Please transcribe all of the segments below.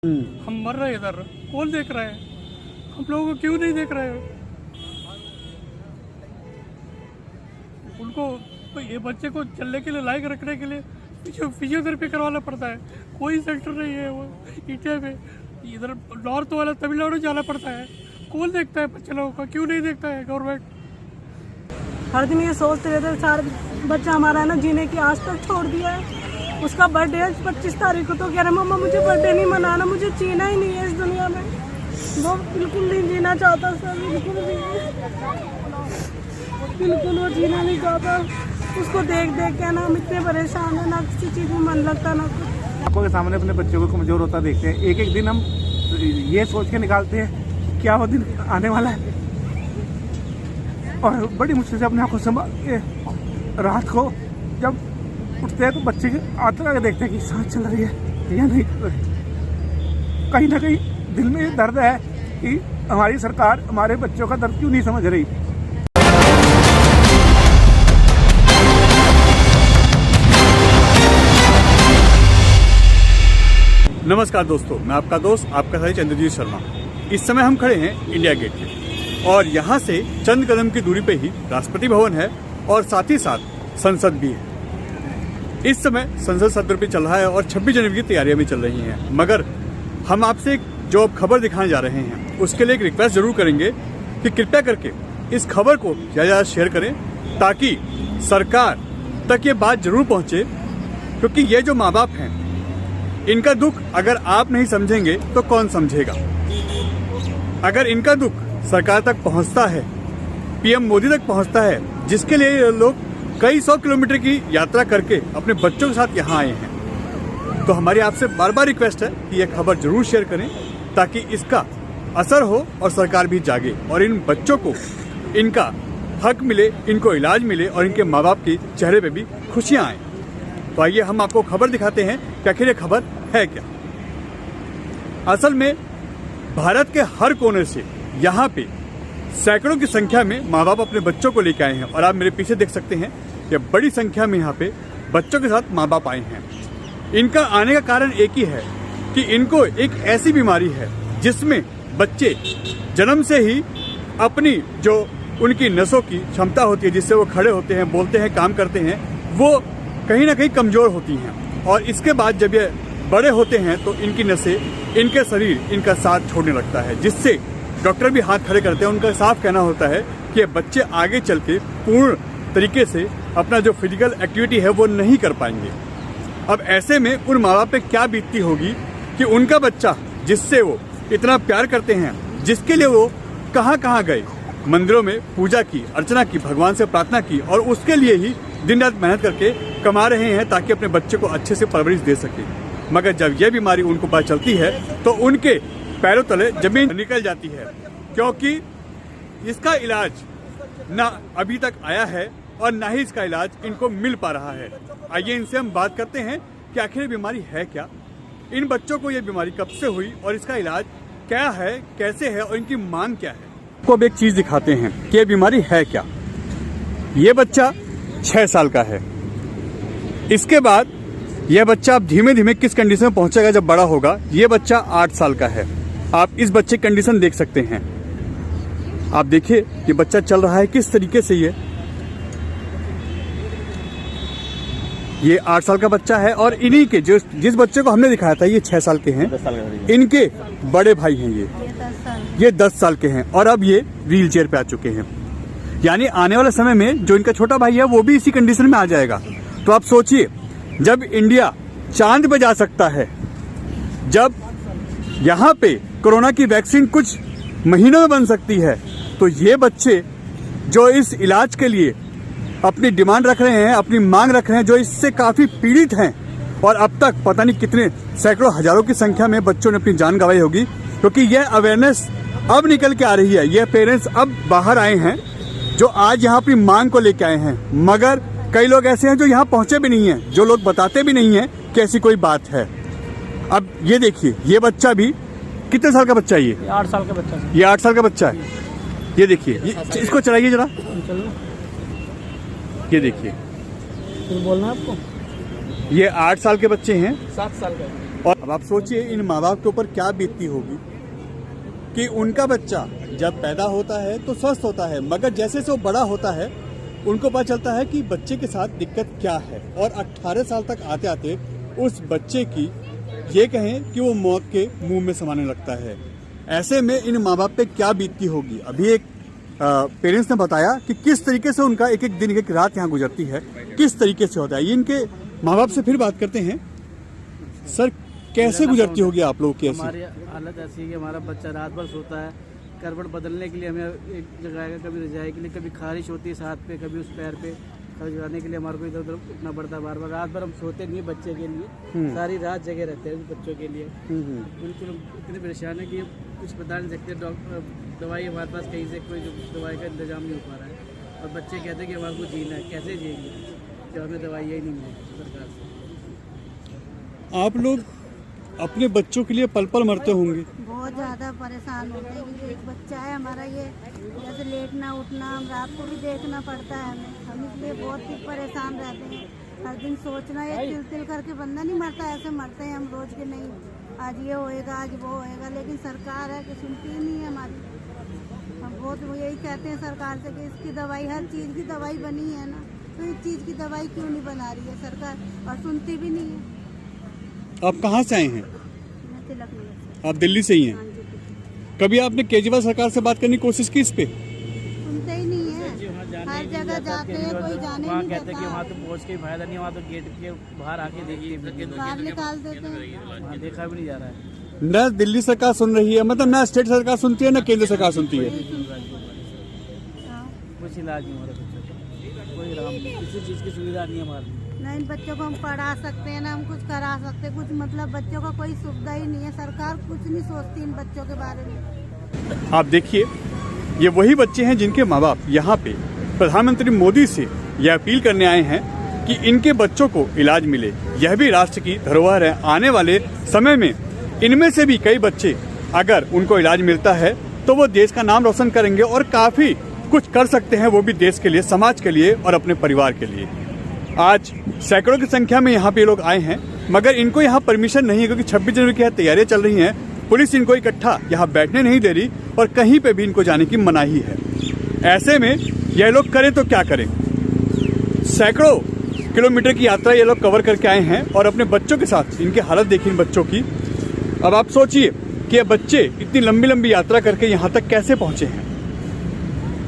हम मर रहे इधर, कौन देख रहा है? हम लोगों को क्यों नहीं देख रहे हो? उनको ये बच्चे को चलने के लिए लायक रखने के लिए फिजियोथेरेपी करवाना पड़ता है। कोई सेंटर नहीं है वो इंडिया में। इधर नॉर्थ वाला तमिलनाडु जाना पड़ता है। कौन देखता है बच्चे लोगों का? क्यों नहीं देखता है गवर्नमेंट? हर दिन ये सोचते रहते हैं सारा बच्चा हमारा है ना जीने की आस तक छोड़ दिया है। उसका बर्थडे है 25 तारीख को, तो कह रहा मम्मा मुझे बर्थडे नहीं मनाना, मुझे जीना ही नहीं है इस दुनिया में। वो बिल्कुल नहीं जीना चाहता सर, बिल्कुल वो जीना नहीं चाहता। उसको देख देख के ना हम इतने परेशान है, ना किसी चीज़ में मन लगता ना कुछ। आंखों के सामने अपने बच्चों को कमजोर होता देखते हैं। एक एक दिन हम ये सोच के निकालते हैं क्या वो दिन आने वाला है, और बड़ी मुश्किल से अपने आंखों संभाल के रात को जब उठते हैं तो बच्चे के आंख लगा देखते हैं कि सांस चल रही है या नहीं। कहीं ना कहीं दिल में दर्द है कि हमारी सरकार हमारे बच्चों का दर्द क्यों नहीं समझ रही। नमस्कार दोस्तों, मैं आपका दोस्त आपका साथी चंद्रजीत शर्मा। इस समय हम खड़े हैं इंडिया गेट पे, और यहाँ से चंद कदम की दूरी पे ही राष्ट्रपति भवन है और साथ ही साथ संसद भी है। इस समय संसद सत्र भी चल रहा है और 26 जनवरी की तैयारियां भी चल रही हैं। मगर हम आपसे एक जो अब खबर दिखाने जा रहे हैं उसके लिए एक रिक्वेस्ट जरूर करेंगे कि कृपया करके इस खबर को ज़्यादा शेयर करें, ताकि सरकार तक ये बात जरूर पहुँचे। क्योंकि ये जो माँ बाप हैं, इनका दुख अगर आप नहीं समझेंगे तो कौन समझेगा। अगर इनका दुख सरकार तक पहुंचता है, पीएम मोदी तक पहुंचता है, जिसके लिए ये लोग कई 100 किलोमीटर की यात्रा करके अपने बच्चों के साथ यहाँ आए हैं, तो हमारी आपसे बार बार रिक्वेस्ट है कि यह खबर जरूर शेयर करें, ताकि इसका असर हो और सरकार भी जागे और इन बच्चों को इनका हक मिले, इनको इलाज मिले और इनके माँ बाप के चेहरे पे भी खुशियाँ आए। तो आइए हम आपको खबर दिखाते हैं कि आखिर ये खबर है क्या। असल में भारत के हर कोने से यहाँ पे सैकड़ों की संख्या में माँ बाप अपने बच्चों को लेकर आए हैं, और आप मेरे पीछे देख सकते हैं कि बड़ी संख्या में यहाँ पे बच्चों के साथ माँ बाप आए हैं। इनका आने का कारण एक ही है कि इनको एक ऐसी बीमारी है जिसमें बच्चे जन्म से ही अपनी जो उनकी नसों की क्षमता होती है, जिससे वो खड़े होते हैं, बोलते हैं, काम करते हैं, वो कहीं ना कहीं कमजोर होती हैं। और इसके बाद जब ये बड़े होते हैं तो इनकी नसें, इनके शरीर इनका साथ छोड़ने लगता है, जिससे डॉक्टर भी हाथ खड़े करते हैं। उनका साफ कहना होता है कि ये बच्चे आगे चल के पूर्ण तरीके से अपना जो फिजिकल एक्टिविटी है वो नहीं कर पाएंगे। अब ऐसे में उन माँ बाप पे क्या बीतती होगी कि उनका बच्चा जिससे वो इतना प्यार करते हैं, जिसके लिए वो कहाँ कहाँ गए, मंदिरों में पूजा की, अर्चना की, भगवान से प्रार्थना की, और उसके लिए ही दिन रात मेहनत करके कमा रहे हैं ताकि अपने बच्चे को अच्छे से परवरिश दे सके। मगर जब यह बीमारी उनको पता चलती है तो उनके पैरों तले जमीन निकल जाती है, क्योंकि इसका इलाज ना अभी तक आया है और ना ही इसका इलाज इनको मिल पा रहा है। आइए इनसे हम बात करते हैं कि आखिर ये बीमारी है क्या, इन बच्चों को ये बीमारी कब से हुई और इसका इलाज क्या है, कैसे है और इनकी मांग क्या है। आपको अब एक चीज दिखाते हैं कि ये बीमारी है क्या। ये बच्चा 6 साल का है। इसके बाद यह बच्चा अब धीमे धीमे किस कंडीशन में पहुंचेगा जब बड़ा होगा। यह बच्चा 8 साल का है। आप इस बच्चे की कंडीशन देख सकते हैं। आप देखिए ये बच्चा चल रहा है किस तरीके से। ये 8 साल का बच्चा है, और इन्हीं के जिस बच्चे को हमने दिखाया था ये 6 साल के हैं, इनके बड़े भाई हैं ये 10 साल के हैं, और अब ये व्हील चेयर पे आ चुके हैं। यानी आने वाले समय में जो इनका छोटा भाई है वो भी इसी कंडीशन में आ जाएगा। तो आप सोचिए, जब इंडिया चांद पे जा सकता है, जब यहाँ पे कोरोना की वैक्सीन कुछ महीनों में बन सकती है, तो ये बच्चे जो इस इलाज के लिए अपनी डिमांड रख रहे हैं, अपनी मांग रख रहे हैं, जो इससे काफी पीड़ित हैं, और अब तक पता नहीं कितने सैकड़ों हजारों की संख्या में बच्चों ने अपनी जान गंवाई होगी, क्योंकि यह अवेयरनेस अब निकल के आ रही है। यह पेरेंट्स अब बाहर आए हैं जो आज यहाँ अपनी मांग को लेके आए हैं। मगर कई लोग ऐसे हैं जो यहाँ पहुंचे भी नहीं हैं, जो लोग बताते भी नहीं हैं कि ऐसी कोई बात है। अब ये देखिए, ये बच्चा भी कितने साल का बच्चा है? ये 8 साल का बच्चा। ये 8 साल का बच्चा है। ये देखिए, इसको चलाइए जरा। ये देखिए, बोलना आपको, ये 8 साल के बच्चे हैं। 7 साल का और अब आप सोचिए इन माँ बाप के ऊपर क्या बीतती होगी कि उनका बच्चा जब पैदा होता है तो स्वस्थ होता है, मगर जैसे से वो बड़ा होता है उनको पता चलता है कि बच्चे के साथ दिक्कत क्या है, और 18 साल तक आते आते उस बच्चे की ये कहें कि वो मौत के मुंह में समाने लगता है। ऐसे में इन माँ बाप पे क्या बीतती होगी। अभी एक पेरेंट्स ने बताया कि किस तरीके से उनका एक एक दिन एक एक रात यहाँ गुजरती है, किस तरीके से होता है। ये इनके माँ बाप से फिर बात करते हैं। सर, कैसे गुजरती होगी आप लोगों की ऐसी? हमारी हालत ऐसी है कि हमारा बच्चा रात भर सोता है, करवट बदलने के लिए हमें एक जगह का कभी रजाई के लिए, कभी खारिश होती है हाथ पे, कभी उस पैर पे खड़े के लिए हमारे को इधर उधर उठना पड़ता है बार बार। रात भर हम सोते नहीं बच्चे के लिए, सारी रात जगह रहते हैं बच्चों के लिए। बिल्कुल इतने परेशान है कि कुछ बता नहीं सकते। डॉक्टर दवाई हमारे पास कहीं से कोई दवाई का इंतजाम नहीं हो पा रहा है, और बच्चे कहते हैं कि हमारे को जीना है, कैसे जिएंगे जब हमें दवाई ही नहीं मिली सरकार से। आप लोग अपने बच्चों के लिए पल पल मरते होंगे। बहुत ज़्यादा परेशान होते हैं क्योंकि एक बच्चा है हमारा, ये जैसे लेटना उठना हम रात को भी देखना पड़ता है हम इसलिए बहुत ही परेशान रहते हैं। हर दिन सोचना ये तिल तिल करके बंदा नहीं मरता, ऐसे मरते हैं हम रोज के, नहीं आज ये होएगा आज वो होएगा, लेकिन सरकार है कि सुनती ही नहीं है हमारी। हम बहुत यही कहते हैं सरकार से कि इसकी दवाई, हर चीज़ की दवाई बनी है ना, तो इस चीज़ की दवाई क्यों नहीं बना रही है सरकार, और सुनती भी नहीं है। आप कहाँ से आए हैं? मैं तिलक नगर से। आप दिल्ली से ही हैं। हाँ जी। कभी आपने केजरीवाल सरकार से बात करने की कोशिश की इस पे? सुनते ही नहीं है, हर जगह जाते हैं कोई जाने वहाँ नहीं कहते हैं कि वहाँ देता, तो पहुँच के फायदा नहीं, वहाँ तो गेट के बाहर आके देखिए, बाहर निकाल देते हैं। वहाँ देखा भी नहीं जा रहा है। न दिल्ली सरकार सुन रही है, मतलब न स्टेट सरकार सुनती है न केंद्र सरकार सुनती है। हाँ। कुछ इलाज नहीं हमारे बच्चों का, कोई आराम नहीं, किसी चीज़ की सुविधा नहीं है हमारे। ना इन बच्चों को हम पढ़ा सकते हैं ना हम कुछ करा सकते, कुछ मतलब बच्चों का कोई सुविधा ही नहीं है, सरकार कुछ नहीं सोचती इन बच्चों के बारे में। आप देखिए, ये वही बच्चे हैं जिनके माँ बाप यहाँ पे प्रधानमंत्री मोदी से यह अपील करने आए हैं कि इनके बच्चों को इलाज मिले। यह भी राष्ट्र की धरोहर है। आने वाले समय में इनमें से भी कई बच्चे, अगर उनको इलाज मिलता है तो वो देश का नाम रोशन करेंगे और काफी कुछ कर सकते हैं, वो भी देश के लिए, समाज के लिए और अपने परिवार के लिए। आज सैकड़ों की संख्या में यहाँ पे लोग आए हैं, मगर इनको यहाँ परमिशन नहीं है क्योंकि 26 जनवरी की तैयारियां चल रही हैं। पुलिस इनको इकट्ठा यहाँ बैठने नहीं दे रही और कहीं पे भी इनको जाने की मनाही है। ऐसे में यह लोग करें तो क्या करें। सैकड़ों किलोमीटर की यात्रा ये लोग कवर करके आए हैं और अपने बच्चों के साथ इनकी हालत देखिए इन बच्चों की। अब आप सोचिए कि ये बच्चे इतनी लंबी लंबी यात्रा करके यहाँ तक कैसे पहुँचे हैं।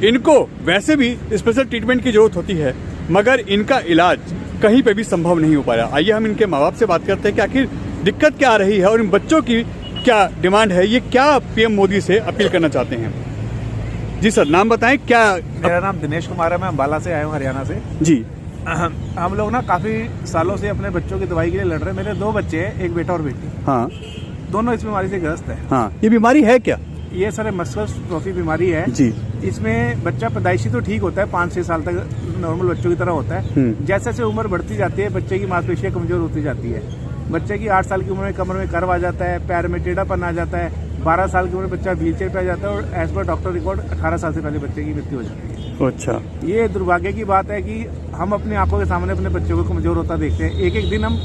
इनको वैसे भी स्पेशल ट्रीटमेंट की जरूरत होती है, मगर इनका इलाज कहीं पे भी संभव नहीं हो पा रहा। आइए हम इनके माँ बाप से बात करते हैं कि आखिर दिक्कत क्या आ रही है और इन बच्चों की क्या डिमांड है, ये क्या पीएम मोदी से अपील करना चाहते हैं। जी सर, नाम बताएं। क्या? मेरा नाम दिनेश कुमार है, मैं अम्बाला से आया हूँ, हरियाणा से जी। हम लोग ना काफ़ी सालों से अपने बच्चों की दवाई के लिए लड़ रहे हैं। मेरे 2 बच्चे हैं, एक बेटा और बेटी। हाँ। दोनों इस बीमारी से ग्रस्त है। हाँ, ये बीमारी है क्या? ये सर मस्कुलर डिस्ट्रोफी बीमारी है जी। इसमें बच्चा पैदाइशी तो ठीक होता है, 5-6 साल तक नॉर्मल बच्चों की तरह होता है। जैसे जैसे उम्र बढ़ती जाती है बच्चे की मांसपेशियां कमजोर होती जाती है। बच्चे की 8 साल की उम्र में कमर में कर्व आ जाता है, पैर में टेढ़ापन आ जाता है। 12 साल की उम्र में बच्चा व्हीलचेयर पे आ जाता है और एज पर डॉक्टर रिकॉर्ड 18 साल से पहले बच्चे की मृत्यु हो जाती है। अच्छा। ये दुर्भाग्य की बात है कि हम अपनी आंखों के सामने अपने बच्चों को कमजोर होता देखते हैं। एक एक दिन हम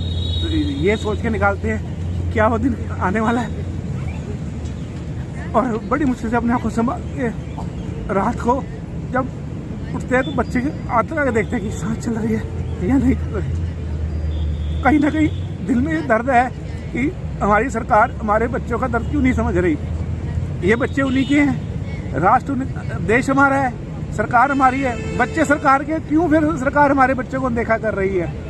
ये सोच के निकालते हैं क्या वो दिन आने वाला है, और बड़ी मुश्किल से अपने आंखों से रात को जब उठते हैं तो बच्चे के आते देखते हैं कि सांस चल रही है या नहीं चल रही। कहीं ना कहीं दिल में ये दर्द है कि हमारी सरकार हमारे बच्चों का दर्द क्यों नहीं समझ रही। ये बच्चे उन्हीं के हैं, राष्ट्र देश हमारा है, सरकार हमारी है, बच्चे सरकार के, क्यों फिर सरकार हमारे बच्चों को देखा कर रही है।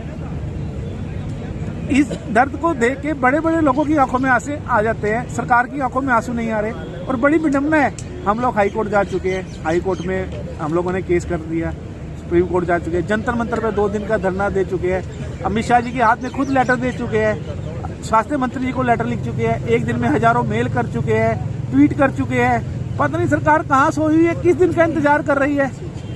इस दर्द को देख के बड़े बड़े लोगों की आंखों में आंसू आ जाते हैं, सरकार की आंखों में आंसू नहीं आ रहे। और बड़ी विडम्बना है, हम लोग हाई कोर्ट जा चुके हैं, हाई कोर्ट में हम लोगों ने केस कर दिया, सुप्रीम कोर्ट जा चुके हैं, जंतर मंतर पे 2 दिन का धरना दे चुके हैं, अमित शाह जी के हाथ में खुद लेटर दे चुके हैं, स्वास्थ्य मंत्री जी को लेटर लिख चुके हैं, एक दिन में हजारों मेल कर चुके हैं, ट्वीट कर चुके हैं। पता नहीं सरकार कहाँ सोई हुई है, किस दिन का इंतजार कर रही है।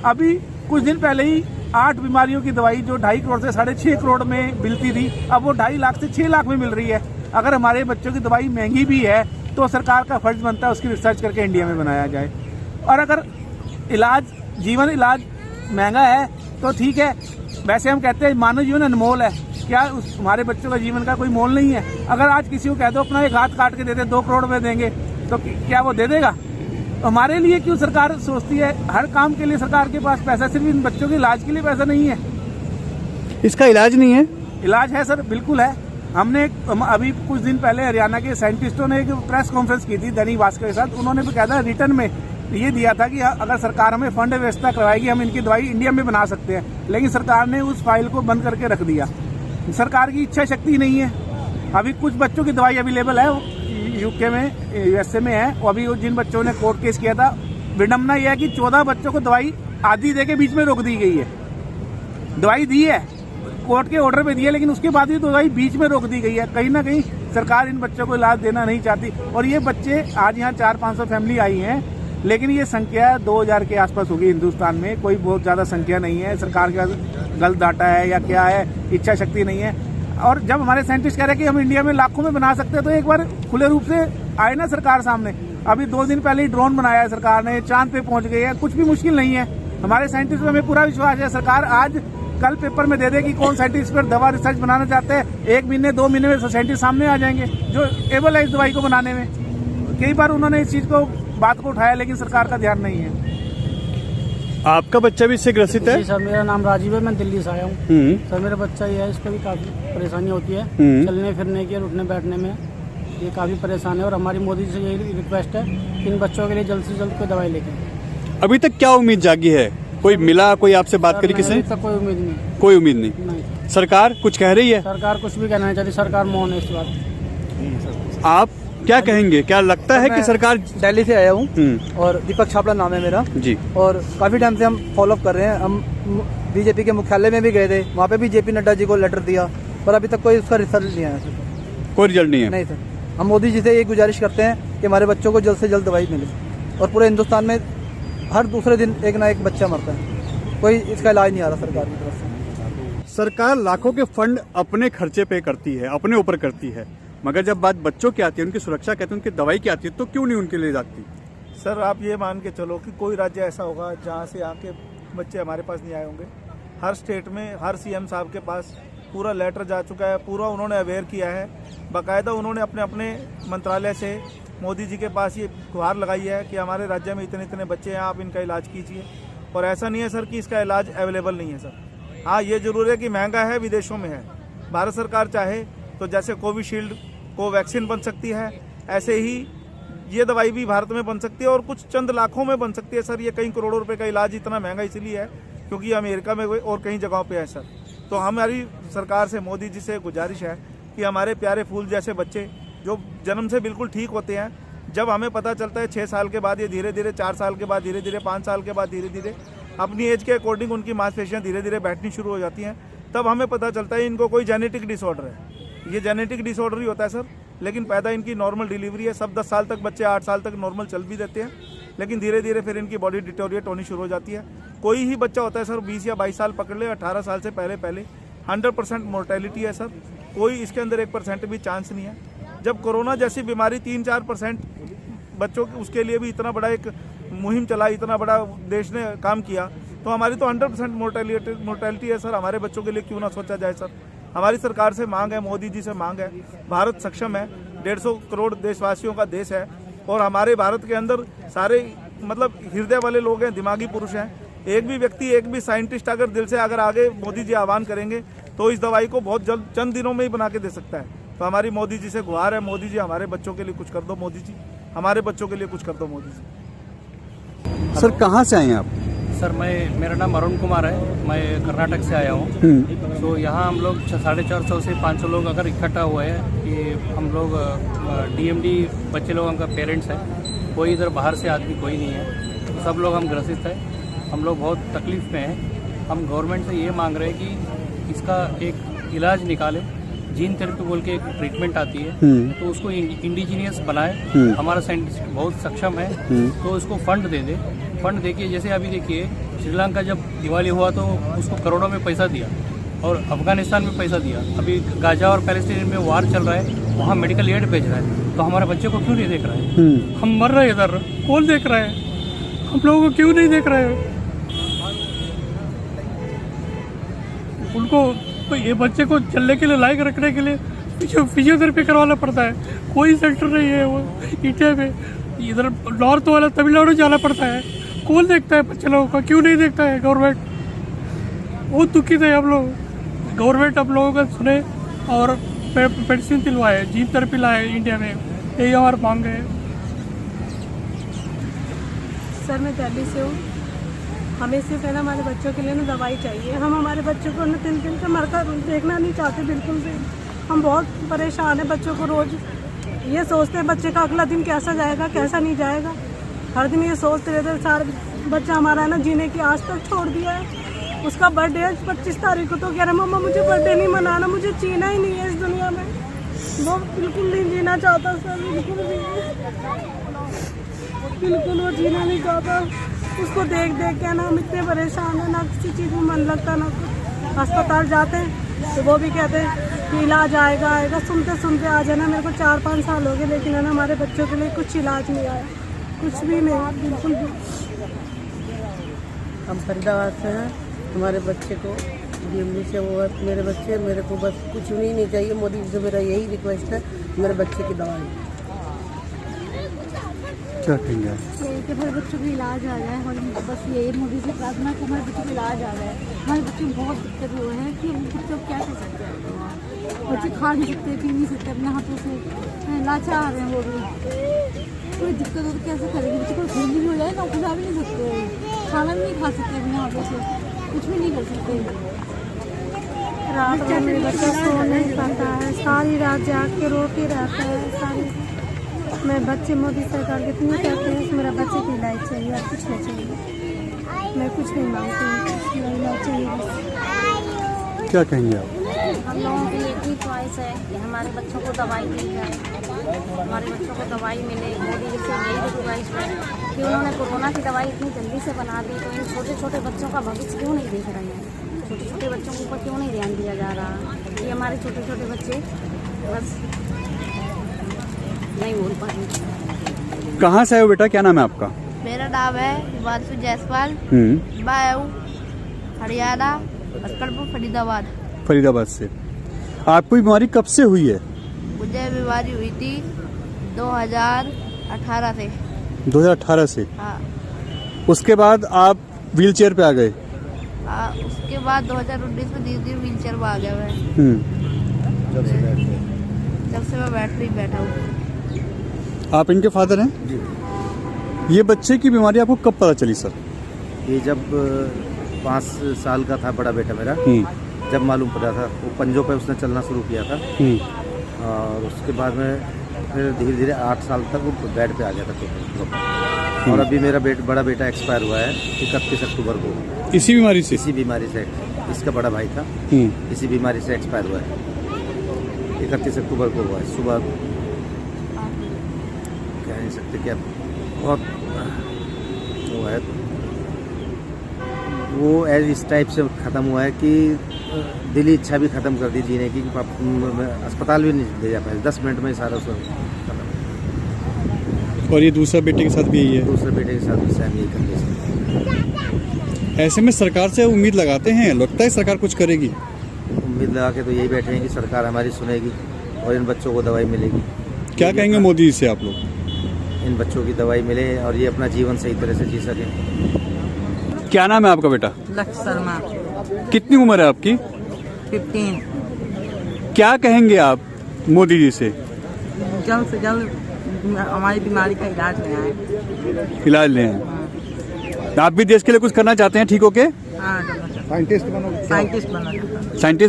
अभी कुछ दिन पहले ही 8 बीमारियों की दवाई जो 2.5 करोड़ से 6.5 करोड़ में मिलती थी, अब वो 2.5 लाख से 6 लाख में मिल रही है। अगर हमारे बच्चों की दवाई महंगी भी है तो सरकार का फर्ज बनता है उसकी रिसर्च करके इंडिया में बनाया जाए। और अगर इलाज, जीवन इलाज महंगा है तो ठीक है, वैसे हम कहते हैं मानव जीवन अनमोल है, क्या हमारे बच्चों का जीवन का कोई मोल नहीं है? अगर आज किसी को कह दो अपना एक हाथ काट के दे दे 2 करोड़ रुपए देंगे, तो क्या वो दे देगा? हमारे लिए क्यों सरकार सोचती है? हर काम के लिए सरकार के पास पैसा, सिर्फ इन बच्चों के इलाज के लिए पैसा नहीं है। इसका इलाज नहीं है? इलाज है सर, बिल्कुल है। हम अभी कुछ दिन पहले हरियाणा के साइंटिस्टों ने एक प्रेस कॉन्फ्रेंस की थी दैनिक भास्कर के साथ। उन्होंने भी कहा रिटर्न में ये दिया था कि अगर सरकार हमें फंड व्यवस्था करवाएगी हम इनकी दवाई इंडिया में बना सकते हैं, लेकिन सरकार ने उस फाइल को बंद करके रख दिया। सरकार की इच्छा शक्ति नहीं है। अभी कुछ बच्चों की दवाई अवेलेबल है, यूके में, यूएसए में है। अभी जिन बच्चों ने कोर्ट केस किया था, विडम्बना यह है कि 14 बच्चों को दवाई आधी दे के बीच में रोक दी गई है। दवाई दी है, कोर्ट के ऑर्डर पे दी है, लेकिन उसके बाद भी दवाई बीच में रोक दी गई है। कहीं ना कहीं सरकार इन बच्चों को इलाज देना नहीं चाहती। और ये बच्चे आज यहाँ 400-500 फैमिली आई हैं, लेकिन ये संख्या 2000 के आसपास होगी हिंदुस्तान में। कोई बहुत ज़्यादा संख्या नहीं है। सरकार के पास गलत डाटा है या क्या है, इच्छा शक्ति नहीं है। और जब हमारे साइंटिस्ट कह रहे हैं कि हम इंडिया में लाखों में बना सकते हैं, तो एक बार खुले रूप से आए ना सरकार सामने। अभी 2 दिन पहले ही ड्रोन बनाया है सरकार ने, चांद पे पहुंच गई है। कुछ भी मुश्किल नहीं है। हमारे साइंटिस्ट पे हमें पूरा विश्वास है। सरकार आज कल पेपर में दे दे कि कौन साइंटिस्ट पर दवा रिसर्च बनाना चाहते हैं, 1 महीने 2 महीने में साइंटिस्ट सामने आ जाएंगे जो एबल है इस दवाई को बनाने में। कई बार उन्होंने इस चीज को बात को उठाया, लेकिन सरकार का ध्यान नहीं है। आपका बच्चा भी इससे ग्रसित है? जी सर, मेरा नाम राजीव है, मैं दिल्ली से आया हूँ। सर मेरा बच्चा ये है, इसको भी काफ़ी परेशानी होती है चलने फिरने की और उठने बैठने में। ये काफ़ी परेशान है और हमारी मोदी जी से यही रिक्वेस्ट है कि इन बच्चों के लिए जल्द से जल्द कोई दवाई लेके। अभी तक क्या उम्मीद जागी है? कोई मिला, कोई आपसे बात करी किसी? अभी तक कोई उम्मीद नहीं। कोई उम्मीद नहीं। सरकार कुछ कह रही है? सरकार कुछ भी कहना नहीं चाहती, सरकार मौन है इस बात। आप क्या कहेंगे? क्या लगता है कि सरकार? दिल्ली से आया हूँ और दीपक छाबड़ा नाम है मेरा जी। और काफ़ी टाइम से हम फॉलो अप कर रहे हैं। हम बीजेपी के मुख्यालय में भी गए थे, वहाँ पे भी जेपी नड्डा जी को लेटर दिया, पर अभी तक कोई उसका रिजल्ट नहीं आया सर। कोई रिजल्ट नहीं है? नहीं सर। हम मोदी जी से ये गुजारिश करते हैं कि हमारे बच्चों को जल्द से जल्द दवाई मिले। और पूरे हिंदुस्तान में हर दूसरे दिन एक ना एक बच्चा मरता है, कोई इसका इलाज नहीं आ रहा सरकार की तरफ से। सरकार लाखों के फंड अपने खर्चे पे करती है, अपने ऊपर करती है, मगर जब बात बच्चों की आती है, उनकी सुरक्षा कहते हैं, उनकी दवाई की आती है, तो क्यों नहीं उनके लिए जाती? सर आप ये मान के चलो कि कोई राज्य ऐसा होगा जहाँ से यहाँ के बच्चे हमारे पास नहीं आए होंगे। हर स्टेट में हर सीएम साहब के पास पूरा लेटर जा चुका है, पूरा उन्होंने अवेयर किया है। बाकायदा उन्होंने अपने अपने मंत्रालय से मोदी जी के पास ये गुहार लगाई है कि हमारे राज्य में इतने इतने बच्चे हैं, आप इनका इलाज कीजिए। और ऐसा नहीं है सर कि इसका इलाज अवेलेबल नहीं है सर। हाँ, ये जरूर है कि महंगा है, विदेशों में है। भारत सरकार चाहे तो जैसे कोविशील्ड कोवैक्सीन बन सकती है, ऐसे ही ये दवाई भी भारत में बन सकती है और कुछ चंद लाखों में बन सकती है सर। ये कई करोड़ों रुपए का इलाज इतना महंगा इसलिए है क्योंकि अमेरिका में और कई जगहों पे है सर। तो हमारी सरकार से, मोदी जी से गुजारिश है कि हमारे प्यारे फूल जैसे बच्चे जो जन्म से बिल्कुल ठीक होते हैं, जब हमें पता चलता है 6 साल के बाद, ये धीरे धीरे 4 साल के बाद, धीरे धीरे 5 साल के बाद, धीरे धीरे अपनी एज के अकॉर्डिंग उनकी मांसपेशियाँ धीरे धीरे बैठनी शुरू हो जाती हैं, तब हमें पता चलता है इनको कोई जेनेटिक डिसऑर्डर है। ये जेनेटिक डिसऑर्डर ही होता है सर, लेकिन पैदा इनकी नॉर्मल डिलीवरी है। सब 10 साल तक बच्चे 8 साल तक नॉर्मल चल भी देते हैं, लेकिन धीरे धीरे फिर इनकी बॉडी डिटोरिएट होनी शुरू हो जाती है। कोई ही बच्चा होता है सर 20 या 22 साल पकड़ ले, 18 साल से पहले 100% मोर्टेलिटी है सर। कोई इसके अंदर 1% भी चांस नहीं है। जब कोरोना जैसी बीमारी 3-4% बच्चों के, उसके लिए भी इतना बड़ा एक मुहिम चला, इतना बड़ा देश ने काम किया, तो हमारी तो 100% मोर्टेलिटी है सर। हमारे बच्चों के लिए क्यों ना सोचा जाए सर। हमारी सरकार से मांग है, मोदी जी से मांग है। भारत सक्षम है, 150 करोड़ देशवासियों का देश है और हमारे भारत के अंदर सारे मतलब हृदय वाले लोग हैं, दिमागी पुरुष हैं। एक भी व्यक्ति, एक भी साइंटिस्ट अगर दिल से अगर आगे मोदी जी आह्वान करेंगे तो इस दवाई को बहुत जल्द, चंद दिनों में ही बना के दे सकता है। तो हमारी मोदी जी से गुहार है, मोदी जी हमारे बच्चों के लिए कुछ कर दो, मोदी जी हमारे बच्चों के लिए कुछ कर दो, मोदी जी। सर कहाँ से आए हैं आप? सर मेरा नाम अरुण कुमार है, मैं कर्नाटक से आया हूँ। तो यहाँ हम लोग 450 से 500 लोग अगर इकट्ठा हुए हैं कि हम लोग DMD बच्चे लोगों का पेरेंट्स हैं, कोई इधर बाहर से आदमी कोई नहीं है, तो सब लोग हम ग्रसित हैं। हम लोग बहुत तकलीफ में हैं। हम गवर्नमेंट से ये मांग रहे हैं कि इसका एक इलाज निकाले। जीन थेरेपी बोल के एक ट्रीटमेंट आती है, तो उसको इंडिजीनियस बनाए। हमारा साइंटिस्ट बहुत सक्षम है, तो उसको फंड दे दे। फंड देखिए, जैसे अभी देखिए श्रीलंका जब दिवाली हुआ तो उसको करोड़ों में पैसा दिया और अफगानिस्तान में पैसा दिया। अभी गाजा और पैलेस्टीन में वार चल रहा है, वहाँ मेडिकल एड भेज रहा है, तो हमारे बच्चे को क्यों नहीं देख रहा है? हम मर रहे हैं इधर, कौन देख रहा है? हम लोगों को क्यों नहीं देख रहे हैं? उनको ये बच्चे को चलने के लिए लायक रखने के लिए फिजियोथेरेपी करवाना पड़ता है। कोई सेंटर नहीं है वो इंडिया में। इधर नॉर्थ वाला तमिलनाडु जाना पड़ता है। कौन देखता है बच्चे लोगों का? क्यों नहीं देखता है गवर्नमेंट? बहुत दुखित है हम लोग। गवर्नमेंट हम लोगों का सुने और मेडिसिन दिलवाए, जीन थेरेपी लाए इंडिया में, यही हमारी मांग है। सर मैं दिल्ली से हूँ। हमें सिर्फ है ना हमारे बच्चों के लिए ना दवाई चाहिए। हम हमारे बच्चों को ना दिन दिन का मरकर देखना नहीं चाहते बिल्कुल भी। हम बहुत परेशान हैं। बच्चों को रोज़ ये सोचते हैं बच्चे का अगला दिन कैसा जाएगा कैसा नहीं जाएगा। हर दिन ये सोचते रहते सारे बच्चा हमारा है ना जीने की आस तक छोड़ दिया है। उसका बर्थडे है 25 तारीख को, तो कह रहा मम्मा मुझे बर्थडे नहीं मनाना, मुझे जीना ही नहीं है इस दुनिया में। वो बिल्कुल नहीं जीना चाहता सर, बिल्कुल भी, बिल्कुल वो जीना नहीं चाहता। उसको देख देख के ना हम इतने परेशान हैं, ना किसी चीज़ में मन लगता ना कुछ। अस्पताल जाते हैं तो वो भी कहते हैं कि इलाज आएगा आएगा, सुनते सुनते आ जाना। मेरे को 4-5 साल हो गए, लेकिन है ना हमारे बच्चों के लिए कुछ इलाज नहीं आया, कुछ भी नहीं, बिल्कुल भी। हम फरीदाबाद से हैं। हमारे बच्चे को DMD से वो है, मेरे बच्चे, मेरे को बस कुछ नहीं चाहिए। मोदी जी से मेरा यही रिक्वेस्ट है, मेरे बच्चे की दवाई। क्या कहेंगे आप? कि हमारे बच्चों का इलाज आ जाए, और बस यही मोदी से प्रार्थना कि हमारे बच्चों का इलाज आ जाए। हमारे बच्चे में बहुत दिक्कत हुए हैं कि हम बच्चों क्या कर सकते हैं। बच्चे खा नहीं सकते, पी नहीं सकते अपने हाथों से, लाचार हैं वो भी। कोई दिक्कत हो तो कैसे करेंगे? बच्चे को खून भी हो जाए ना, खिला भी नहीं सकते, खाना भी नहीं खा सकते अपने हाथों से, कुछ भी नहीं कर सकते। रात में मेरे बच्चा सो नहीं पाता है, सारी रात जाग के रो के रहता है सारी। मैं बच्चे मोदी सरकार कितनी कहते हैं कि मेरा बच्चे की इलाज चाहिए और कुछ नहीं चाहिए। मैं कुछ नहीं मांगती हूँ, इलाज चाहिए बस। क्या कहेंगे आप? हम लोगों की एक ही च्वाइस है कि हमारे बच्चों को दवाई दी जाए, हमारे बच्चों को दवाई मिले। मोदी जी से यही रिक्वेस्ट है कि उन्होंने कोरोना की दवाई इतनी जल्दी से बना दी, तो इन छोटे छोटे बच्चों का भविष्य क्यों नहीं देख रहे हैं? छोटे छोटे बच्चों के ऊपर क्यों नहीं ध्यान दिया जा रहा? ये हमारे छोटे छोटे बच्चे बस नहीं बोल पा रहे। कहाँ से आए हो बेटा? क्या नाम है आपका? मेरा नाम है हिमांशु जायसवाल, बायू हरियाणा, अस्करपुर, फरीदाबाद। फरीदाबाद से। आपको बीमारी कब से हुई है? मुझे बीमारी हुई थी 2018 से। 2018 से? हाँ। उसके बाद आप व्हील चेयर पे आ गए? उसके बाद 2019 में धीरे धीरे व्हील चेयर में आ गया मैं। जब से मैं बैठा हूँ। आप इनके फादर हैं? जी। ये बच्चे की बीमारी आपको कब पता चली सर? ये जब 5 साल का था बड़ा बेटा मेरा, जब मालूम पड़ा था। वो पंजों पे उसने चलना शुरू किया था, और उसके बाद में फिर धीरे धीरे 8 साल तक वो बेड पे आ गया था। और अभी मेरा बड़ा बेटा एक्सपायर हुआ है 31 अक्टूबर को। इसी बीमारी से? इसी बीमारी से। इसका बड़ा भाई था, इसी बीमारी से एक्सपायर हुआ है। 31 अक्टूबर को हुआ है। सुबह कह नहीं सकते क्या, बहुत वो है। वो इस टाइप से ख़त्म हुआ है कि दिली इच्छा भी ख़त्म कर दी जीने की। अस्पताल भी नहीं ले जा पाए, 10 मिनट में सारा उसको खत्म। और ये दूसरा बेटे के साथ भी यही है? दूसरे बेटे के साथ भी सेम यही कंडीशन। ऐसे में सरकार से उम्मीद लगाते हैं, लगता है सरकार कुछ करेगी? उम्मीद लगा के तो यही बैठे हैं कि सरकार हमारी सुनेगी और इन बच्चों को दवाई मिलेगी। क्या कहेंगे मोदी जी से आप लोग? इन बच्चों की दवाई मिले और ये अपना जीवन सही तरह से जी सकें। क्या नाम है आपका बेटा? लक्ष्य शर्मा। कितनी उम्र है आपकी? 15। क्या कहेंगे आप मोदी जी से? जल्द से जल्द हमारी बीमारी का इलाज ले आए। इलाज ले आए। आप भी देश के लिए कुछ करना चाहते हैं ठीक होके? हाँ, साइंटिस्ट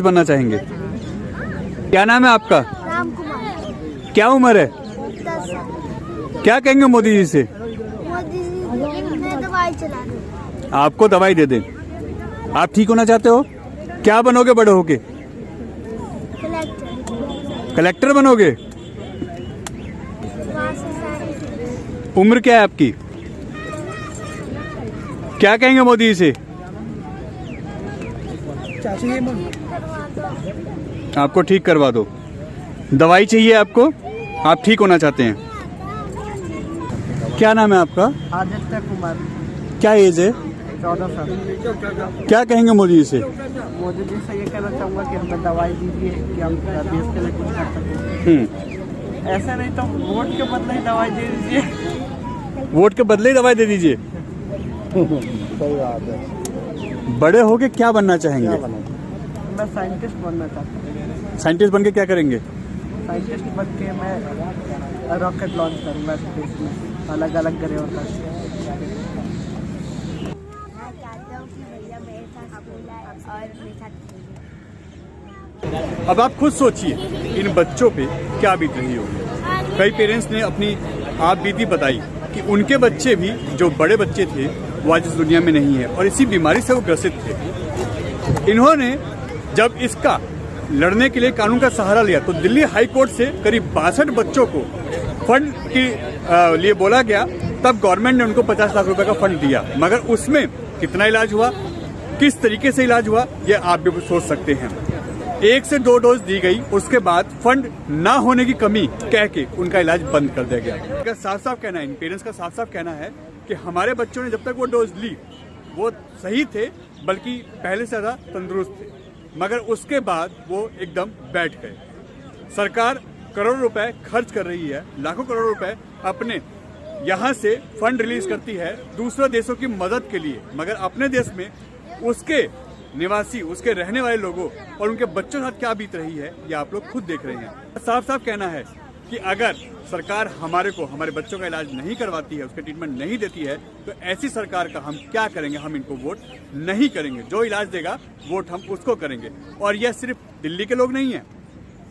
बनना चाहेंगे। क्या नाम है आपका? राम कुमार। क्या उम्र है? 10 साल। क्या कहेंगे मोदी जी से? मोदी जी ने दवाई चला दी। आपको दवाई दे दें। आप ठीक होना चाहते हो? क्या बनोगे बड़े होके? कलेक्टर बनोगे? उम्र क्या है आपकी? क्या कहेंगे मोदी जी से? आपको ठीक करवा दो। दवाई चाहिए आपको? आप ठीक होना चाहते हैं? क्या नाम है आपका? आदित्य कुमार। क्या एज है? 14 साल। क्या कहेंगे मोदी जी से? मोदी जी से ये कहना चाहूँगा कि हमें दवाई दीजिए कि हम देश के लिए कुछ कर सकें। ऐसा नहीं तो वोट के बदले ही दवाई दे दीजिए। वोट के बदले ही दवाई दे दीजिए। सही बात है। बड़े होके क्या बनना चाहेंगे? मैं साइंटिस्ट बनना चाहता हूँ। साइंटिस्ट बन के क्या करेंगे? साइंटिस्ट बन के मैं रॉकेट लॉन्च करूँगा स्पेस में, अलग अलग ग्रहों पर। अब आप खुद सोचिए इन बच्चों पे क्या बीत रही होगी। कई पेरेंट्स ने अपनी आप बीती बताई कि उनके बच्चे भी जो बड़े बच्चे थे वो आज इस दुनिया में नहीं है और इसी बीमारी से वो ग्रसित थे। इन्होंने जब इसका लड़ने के लिए कानून का सहारा लिया तो दिल्ली हाई कोर्ट से करीब 62 बच्चों को फंड के लिए बोला गया। तब गवर्नमेंट ने उनको 50 लाख रुपए का फंड दिया, मगर उसमें कितना इलाज हुआ, किस तरीके से इलाज हुआ, ये आप भी सोच सकते हैं। 1 से 2 डोज दी गई, उसके बाद फंड ना होने की कमी कह के उनका इलाज बंद कर दिया गया। इनका साफ साफ कहना है, इन पेरेंट्स का साफ साफ कहना है कि हमारे बच्चों ने जब तक वो डोज ली वो सही थे, बल्कि पहले से ज्यादा तंदुरुस्त थे, मगर उसके बाद वो एकदम बैठ गए। सरकार करोड़ों रुपए खर्च कर रही है, लाखों करोड़ रुपए अपने यहाँ से फंड रिलीज करती है दूसरे देशों की मदद के लिए, मगर अपने देश में उसके निवासी, उसके रहने वाले लोगों और उनके बच्चों के साथ क्या बीत रही है ये आप लोग खुद देख रहे हैं। साफ साफ कहना है कि अगर सरकार हमारे बच्चों का इलाज नहीं करवाती है, उसके ट्रीटमेंट नहीं देती है, तो ऐसी सरकार का हम क्या करेंगे? हम इनको वोट नहीं करेंगे। जो इलाज देगा वोट हम उसको करेंगे। और यह सिर्फ दिल्ली के लोग नहीं है,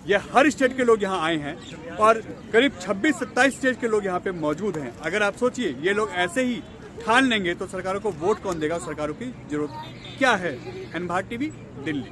यह हर स्टेट के लोग यहाँ आए हैं और करीब 26-27 स्टेट के लोग यहाँ पे मौजूद हैं। अगर आप सोचिए ये लोग ऐसे ही ठान लेंगे तो सरकारों को वोट कौन देगा? सरकारों की जरूरत क्या है? N Bharat TV, Delhi.